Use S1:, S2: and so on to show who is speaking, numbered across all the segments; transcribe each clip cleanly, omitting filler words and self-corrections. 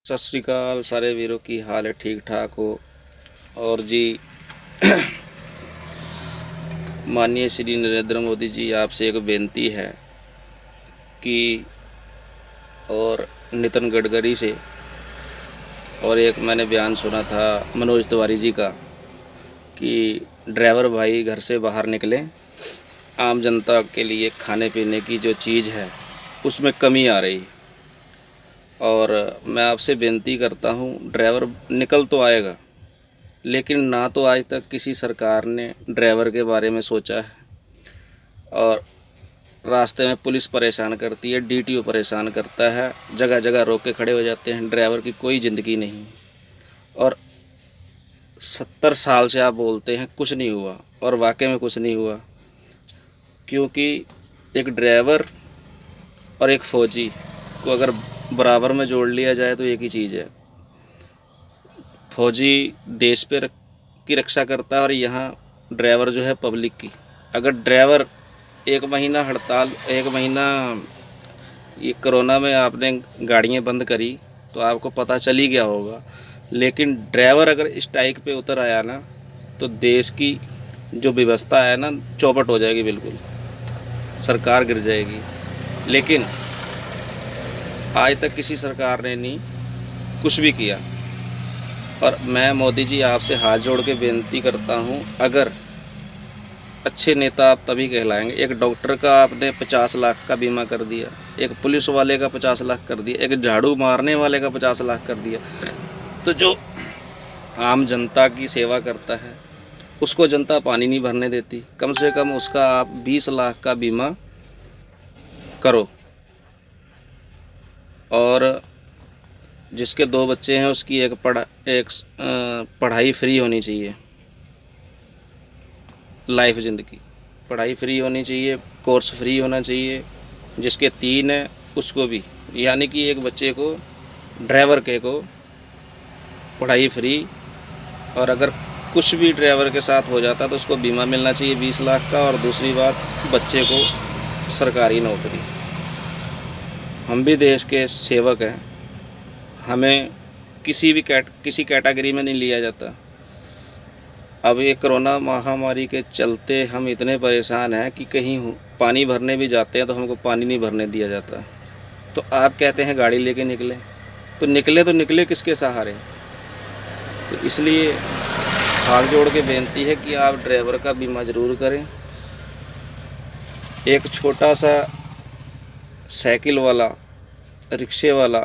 S1: सत श्री अकाल सारे वीरों की हाल है ठीक ठाक हो। और जी माननीय श्री नरेंद्र मोदी जी, आपसे एक बेनती है कि और नितिन गडकरी से, और एक मैंने बयान सुना था मनोज तिवारी जी का कि ड्राइवर भाई घर से बाहर निकलें, आम जनता के लिए खाने पीने की जो चीज़ है उसमें कमी आ रही। और मैं आपसे बेनती करता हूँ, ड्राइवर निकल तो आएगा, लेकिन ना तो आज तक किसी सरकार ने ड्राइवर के बारे में सोचा है। और रास्ते में पुलिस परेशान करती है, डीटीओ परेशान करता है, जगह जगह रोक के खड़े हो जाते हैं, ड्राइवर की कोई ज़िंदगी नहीं। और 70 साल से आप बोलते हैं कुछ नहीं हुआ, और वाकई में कुछ नहीं हुआ, क्योंकि एक ड्राइवर और एक फ़ौजी को अगर बराबर में जोड़ लिया जाए तो एक ही चीज़ है। फौजी देश पे की रक्षा करता है और यहाँ ड्राइवर जो है पब्लिक की। अगर ड्राइवर एक महीना हड़ताल, एक महीना ये कोरोना में आपने गाड़ियाँ बंद करी तो आपको पता चल ही गया होगा, लेकिन ड्राइवर अगर स्ट्राइक पे उतर आया ना तो देश की जो व्यवस्था है ना चौपट हो जाएगी, बिल्कुल सरकार गिर जाएगी। लेकिन आज तक किसी सरकार ने नहीं कुछ भी किया। और मैं मोदी जी आपसे हाथ जोड़ के बेनती करता हूँ, अगर अच्छे नेता आप तभी कहलाएंगे। एक डॉक्टर का आपने 50 लाख का बीमा कर दिया, एक पुलिस वाले का 50 लाख कर दिया, एक झाड़ू मारने वाले का 50 लाख कर दिया, तो जो आम जनता की सेवा करता है उसको जनता पानी नहीं भरने देती। कम से कम उसका आप 20 लाख का बीमा करो। और जिसके 2 बच्चे हैं उसकी एक पढ़ाई फ्री होनी चाहिए, लाइफ ज़िंदगी पढ़ाई फ्री होनी चाहिए, कोर्स फ्री होना चाहिए। जिसके 3 है उसको भी, यानी कि एक बच्चे को, ड्राइवर के को पढ़ाई फ्री। और अगर कुछ भी ड्राइवर के साथ हो जाता तो उसको बीमा मिलना चाहिए 20 लाख का। और दूसरी बात, बच्चे को सरकारी नौकरी। हम भी देश के सेवक हैं, हमें किसी कैटेगरी में नहीं लिया जाता। अब ये कोरोना महामारी के चलते हम इतने परेशान हैं कि कहीं पानी भरने भी जाते हैं तो हमको पानी नहीं भरने दिया जाता। तो आप कहते हैं गाड़ी लेके निकले, तो निकले किसके सहारे? तो इसलिए हाथ जोड़ के बेनती है कि आप ड्राइवर का बीमा ज़रूर करें। एक छोटा सा साइकिल वाला, रिक्शे वाला,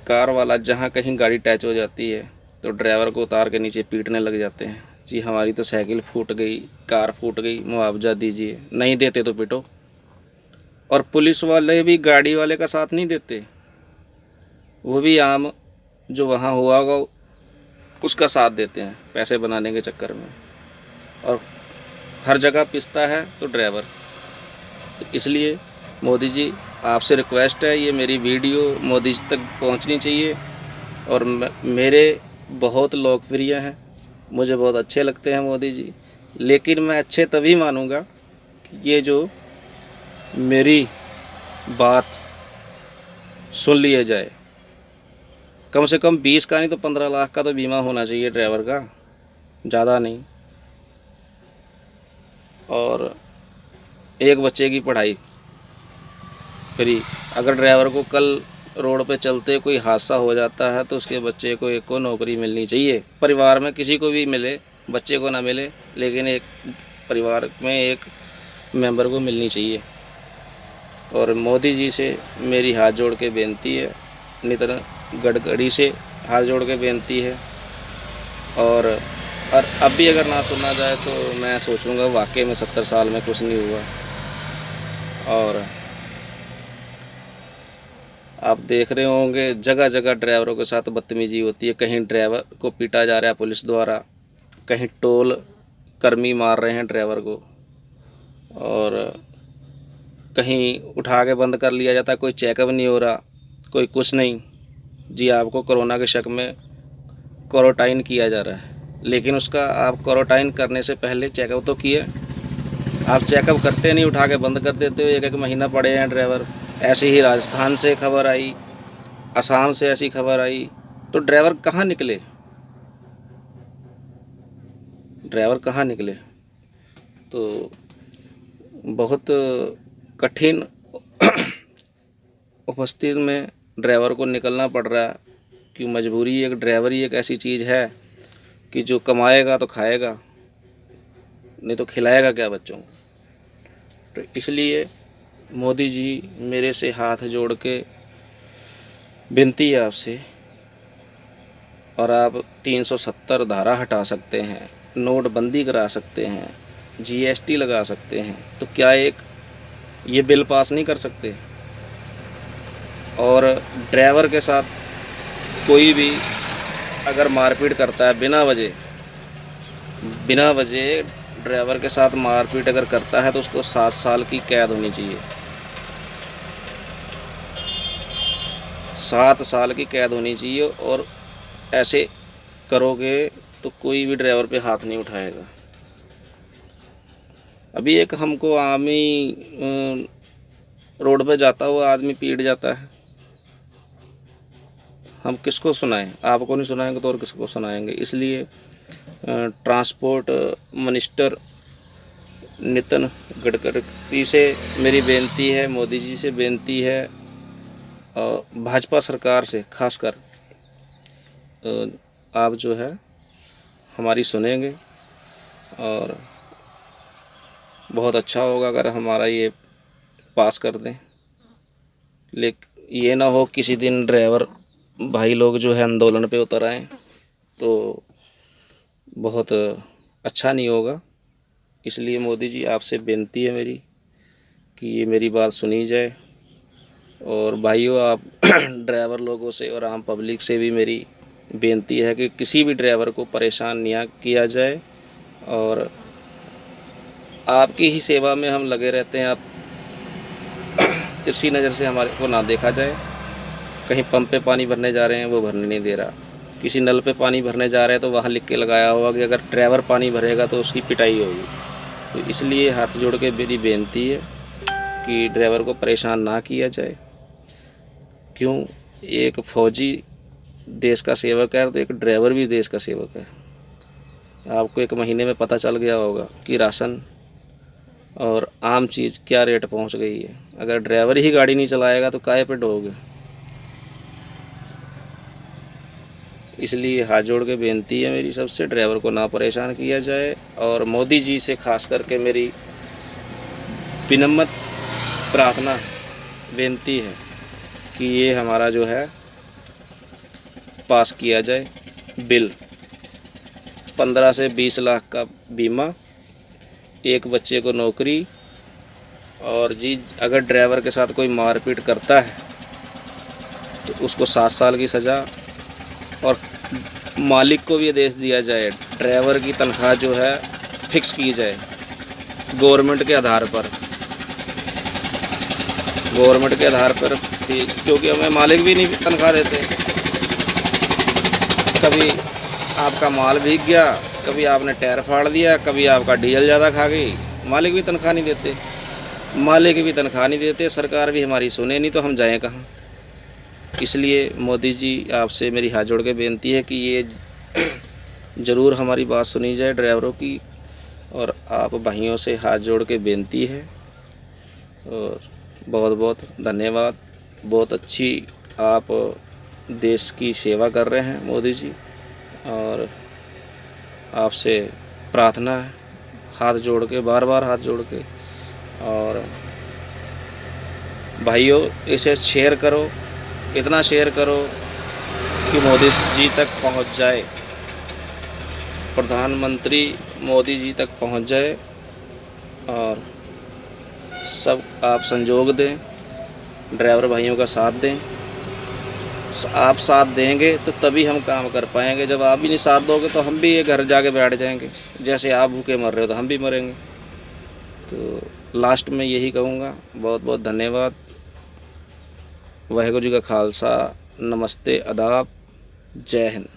S1: कार वाला जहाँ कहीं गाड़ी टच हो जाती है तो ड्राइवर को उतार के नीचे पीटने लग जाते हैं, जी हमारी तो साइकिल फूट गई, कार फूट गई, मुआवजा दीजिए। नहीं देते तो पिटो। और पुलिस वाले भी गाड़ी वाले का साथ नहीं देते, वो भी आम जो वहाँ हुआ होगा उसका साथ देते हैं पैसे बनाने के चक्कर में। और हर जगह पिसता है तो ड्राइवर। तो इसलिए मोदी जी आपसे रिक्वेस्ट है, ये मेरी वीडियो मोदी जी तक पहुंचनी चाहिए। और मेरे बहुत लोकप्रिय हैं, मुझे बहुत अच्छे लगते हैं मोदी जी, लेकिन मैं अच्छे तभी मानूंगा कि ये जो मेरी बात सुन लिया जाए। कम से कम 20 का नहीं तो 15 लाख का तो बीमा होना चाहिए ड्राइवर का, ज़्यादा नहीं। और एक बच्चे की पढ़ाई फ्री। अगर ड्राइवर को कल रोड पे चलते कोई हादसा हो जाता है तो उसके बच्चे को एक को नौकरी मिलनी चाहिए। परिवार में किसी को भी मिले, बच्चे को ना मिले, लेकिन एक परिवार में एक मेंबर को मिलनी चाहिए। और मोदी जी से मेरी हाथ जोड़ के बेनती है, नितिन गडकरी से हाथ जोड़ के बेनती है। और अब भी अगर ना सुना जाए तो मैं सोचूंगा वाकई में 70 साल में कुछ नहीं हुआ। और आप देख रहे होंगे जगह जगह ड्राइवरों के साथ बदतमीजी होती है। कहीं ड्राइवर को पीटा जा रहा है पुलिस द्वारा, कहीं टोल कर्मी मार रहे हैं ड्राइवर को, और कहीं उठा के बंद कर लिया जाता है, कोई चेकअप नहीं हो रहा, कोई कुछ नहीं। जी आपको कोरोना के शक में क्वारंटाइन किया जा रहा है, लेकिन उसका आप क्वारंटाइन करने से पहले चेकअप तो किए। आप चेकअप करते नहीं, उठा के बंद कर देते हो। एक महीना पड़े हैं ड्राइवर। ऐसे ही राजस्थान से खबर आई, असम से ऐसी खबर आई, तो ड्राइवर कहाँ निकले, ड्राइवर कहाँ निकले। तो बहुत कठिन उपस्थिति में ड्राइवर को निकलना पड़ रहा है कि मजबूरी, एक ड्राइवरी एक ऐसी चीज़ है कि जो कमाएगा तो खाएगा, नहीं तो खिलाएगा क्या बच्चों को। तो इसलिए मोदी जी मेरे से हाथ जोड़ के विनती है आपसे, और आप 370 धारा हटा सकते हैं, नोटबंदी करा सकते हैं, जीएसटी लगा सकते हैं, तो क्या एक ये बिल पास नहीं कर सकते। और ड्राइवर के साथ कोई भी अगर मारपीट करता है बिना वजह ड्राइवर के साथ मारपीट अगर करता है तो उसको 7 साल की कैद होनी चाहिए, 7 साल की कैद होनी चाहिए। और ऐसे करोगे तो कोई भी ड्राइवर पे हाथ नहीं उठाएगा। अभी एक हमको आदमी रोड पे जाता हुआ आदमी पीट जाता है, हम किसको सुनाएं, आपको नहीं सुनाएंगे तो और किसको सुनाएंगे। इसलिए ट्रांसपोर्ट मिनिस्टर नितिन गडकरी से मेरी बेनती है, मोदी जी से बेनती है, और भाजपा सरकार से खासकर आप जो है हमारी सुनेंगे, और बहुत अच्छा होगा अगर हमारा ये पास कर दें। लेकिन ये ना हो किसी दिन ड्राइवर भाई लोग जो है आंदोलन पे उतर आएँ तो बहुत अच्छा नहीं होगा। इसलिए मोदी जी आपसे बेनती है मेरी कि ये मेरी बात सुनी जाए। और भाइयों, आप ड्राइवर लोगों से और आम पब्लिक से भी मेरी बेनती है कि किसी भी ड्राइवर को परेशान नहीं किया जाए, और आपकी ही सेवा में हम लगे रहते हैं। आप तिरछी नज़र से हमारे को ना देखा जाए। कहीं पंप पे पानी भरने जा रहे हैं, वो भरने नहीं दे रहा, किसी नल पे पानी भरने जा रहे हैं तो वहाँ लिख के लगाया होगा कि अगर ड्राइवर पानी भरेगा तो उसकी पिटाई होगी। तो इसलिए हाथ जोड़ के मेरी बेनती है कि ड्राइवर को परेशान ना किया जाए। क्यों, एक फौजी देश का सेवक है तो एक ड्राइवर भी देश का सेवक है। आपको एक महीने में पता चल गया होगा कि राशन और आम चीज़ क्या रेट पहुंच गई है। अगर ड्राइवर ही गाड़ी नहीं चलाएगा तो काहे पे ढोगे। इसलिए हाथ जोड़ के बेनती है मेरी सबसे, ड्राइवर को ना परेशान किया जाए। और मोदी जी से खास करके मेरी विनम्र प्रार्थना बेनती है कि ये हमारा जो है पास किया जाए बिल। 15 से 20 लाख का बीमा, एक बच्चे को नौकरी, और जी अगर ड्राइवर के साथ कोई मारपीट करता है तो उसको 7 साल की सज़ा। और मालिक को भी आदेश दिया जाए ड्राइवर की तनख्वाह जो है फिक्स की जाए गवर्नमेंट के आधार पर, क्योंकि हमें मालिक भी नहीं तनख्वाह देते। कभी आपका माल भीग गया, कभी आपने टायर फाड़ दिया, कभी आपका डीजल ज़्यादा खा गई, मालिक भी तनख्वाह नहीं देते। सरकार भी हमारी सुने नहीं तो हम जाएं कहाँ। इसलिए मोदी जी आपसे मेरी हाथ जोड़ के बेनती है कि ये ज़रूर हमारी बात सुनी जाए ड्राइवरों की। और आप भाइयों से हाथ जोड़ के बेनती है, और बहुत बहुत धन्यवाद। बहुत अच्छी आप देश की सेवा कर रहे हैं मोदी जी, और आपसे प्रार्थना है हाथ जोड़ के, बार बार हाथ जोड़ के। और भाइयों, इसे शेयर करो, इतना शेयर करो कि मोदी जी तक पहुंच जाए, प्रधानमंत्री मोदी जी तक पहुंच जाए। और सब आप संजोग दें, ड्राइवर भाइयों का साथ दें। आप साथ देंगे तो तभी हम काम कर पाएंगे। जब आप भी नहीं साथ दोगे तो हम भी ये घर जाके बैठ जाएंगे। जैसे आप भूखे मर रहे हो तो हम भी मरेंगे। तो लास्ट में यही कहूँगा, बहुत बहुत धन्यवाद। वाहेगुरु जी का खालसा, नमस्ते, आदाब, जय हिंद।